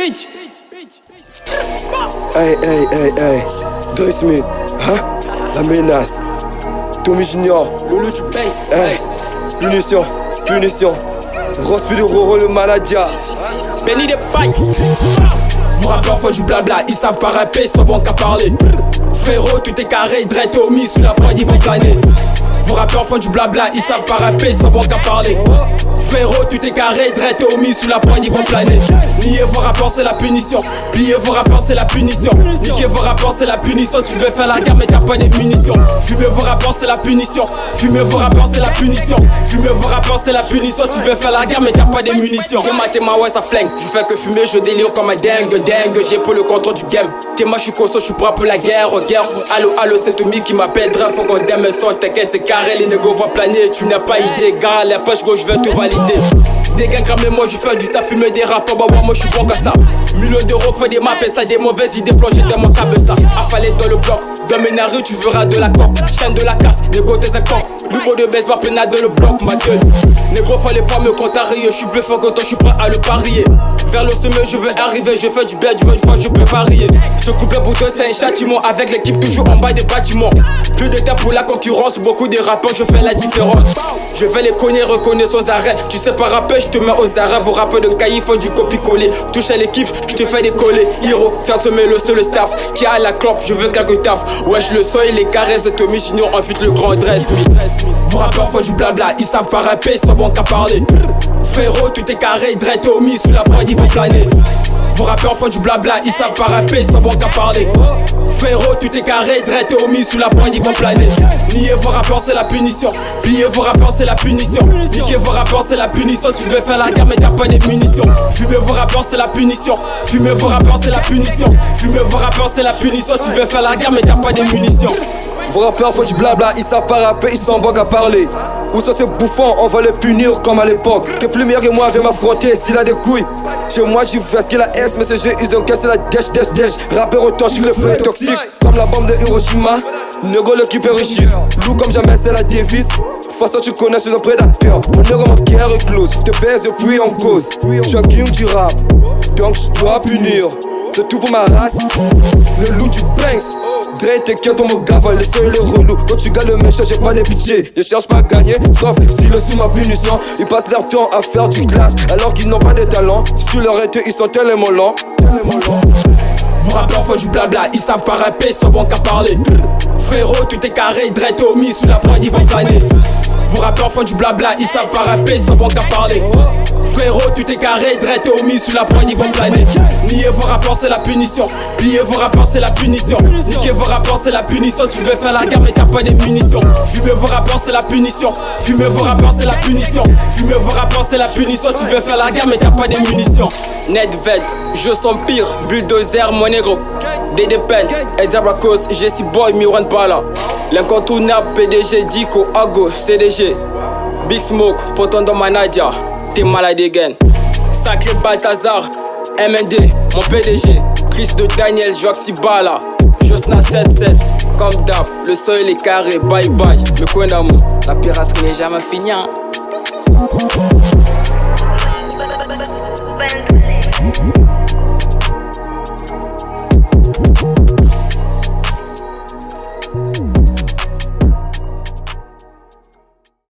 bitch. Hey, Dre Smith, hein? La menace. Tommy Junior, Loulou, tu bangs. hey, punition. Rospi de Roro le Maladia. Benny des pailles. Vous rappeurs font du blabla, ils savent pas rapper, ils sont bons qu'à parler. Frérot, tout est carré, Dre Tommy, sous la prod, ils vont planer. Vous rappeurs font du blabla, ils savent pas rapper, ils sont bons qu'à parler. Frérot, tout est carré, Dre Tommy, sous la prod, ils vont planer. Nier vos rapports, c'est la punition. Plier vos rapports, c'est la punition. Niquer vos rapports, c'est la punition. Tu veux faire la guerre, mais t'as pas des munitions. Fumer vos rapports, c'est la punition. Fumer vos rapports, c'est la punition. Fumer vos rapports, c'est la punition. Tu veux faire la guerre, mais t'as pas des munitions. T'es ma ouais, ça flingue. Je fais que fumer, je délire comme un dingue. J'ai pour le contrôle du game. T'es moi, je suis costaud, je suis prêt pour la guerre. Allo, c'est Tommy qui m'appelle. Drap, faut qu'on dème un son. T'inquiète, c'est carré, les négos vont planer. Tu n'as pas idée, gars. La poche gauche, je vais te valider. Des gars cramés, moi je fais du ça, fumer des rappeurs, bah moi je suis bon qu'à ça. Millions d'euros, fais des maps et ça, des mauvaises idées plongées dans mon cabessa. Affalé dans le bloc, dans mes narus, tu verras de la coque. Chaîne de la casse, négo t'es un coq. L'humour de baisse, ma peine dans le bloc, ma gueule. Négro, fallait pas me contrarier, je suis bluffant quand je suis prêt à le parier. Vers le sommet, je veux arriver, je fais du bien, du une fois je peux parier. Ce couple bouton, c'est un châtiment, avec l'équipe toujours en bas des bâtiments. Plus de temps pour la concurrence, beaucoup de rappeurs, je fais la différence. Je vais les cogner, reconnaître sans arrêt. Tu sais pas rapper, je te mets aux arrêts. Vos rappeurs de cahier font du copie-coller. Touche à l'équipe, je te fais décoller. Hiro, faire tomber le seul staff. Qui a la clope, je veux quelques taf. Wesh, le son et les caresses de Tommy Junior, ensuite le grand Dre Smith. Vos rappeurs font du blabla, ils savent pas rapper, ils sont bons qu'à parler. Frérot, tout est carré, Dre Tommy, sous la prod, ils vont planer. Vos rappeurs font du blabla, ils savent pas rapper, ils sont bons qu'à parler. Frérot, tout est carré, Dre Tommy, sous la prod, ils vont planer. Nier vos rapports, c'est la punition. Plier vos rapports, c'est la punition. Niquer vos rapports, c'est la punition. Tu veux faire la guerre, mais t'as pas des munitions. Fumer vos rapports, c'est la punition. Fumer vos rapports, c'est la punition. Fumer vos rapports, c'est la punition. Tu veux faire la guerre, mais t'as pas des munitions. Vos rappeurs font du blabla, ils savent pas rapper, ils sont bons qu'à parler. Où sont ces bouffons, on va les punir comme à l'époque. T'es plus meilleur que moi, viens m'affronter s'il a des couilles. Chez moi j'y fais ce qu'il a S, mais ce jeu ils ont cassé la dèche. Rappeur autant, j'suis le feu toxique. Comme la bombe de Hiroshima, Nego l'équipe est riche. Loup comme jamais c'est la devise. Façon tu connais, je suis un prédateur. Mon nego mon guerre est close, te baise et puis on cause. J'suis un king du rap, donc j'dois punir. C'est tout pour ma race, le loup du Banks. Dre t'inquiète pour mon gava, le seul est relou. Quand tu gagnes le méchant, j'ai pas de pitié. Je cherche pas à gagner, sauf si le sous ma punition. Ils passent leur temps à faire du clash, alors qu'ils n'ont pas de talent. Sur leur été, ils sont tellement lents. Vos rappeurs font du blabla, ils savent pas rapper, ils sont bons qu'à parler. Frérot, tout est carré, Dre Tommy, sous la prod, ils vont planer. Vos rappeurs font du blabla, ils savent pas rapper, ils sont bons qu'à parler. Frérot, tout est carré, Dre Tommy, sous la prod, ils vont planer. Nier vos rapports, c'est la punition. Plier vos rapports, c'est la punition. Niquer vos rapports, c'est la punition. Tu veux faire la guerre, mais t'as pas des munitions. Fumer vos rapports, c'est la punition. Fumer vos rapports, c'est la punition. Fumer vos rapports, c'est la punition. Tu veux faire la guerre, mais t'as pas des munitions. Nedved, je sens pire. Bulldozer, mon négro. Dédé Pen, Edza Bracos, Jessie Boy, Miran Pala. L'incontournable PDG, Dico, Ago, CDG. Big Smoke, Potondo Manadia. T'es malade again. Sacré Balthazar, MND, mon PDG. Chris de Daniel, Joxy Bala. Josna 77, comme d'hab. Le sol est carré, bye bye. Le coin d'amour, la piraterie n'est jamais finie.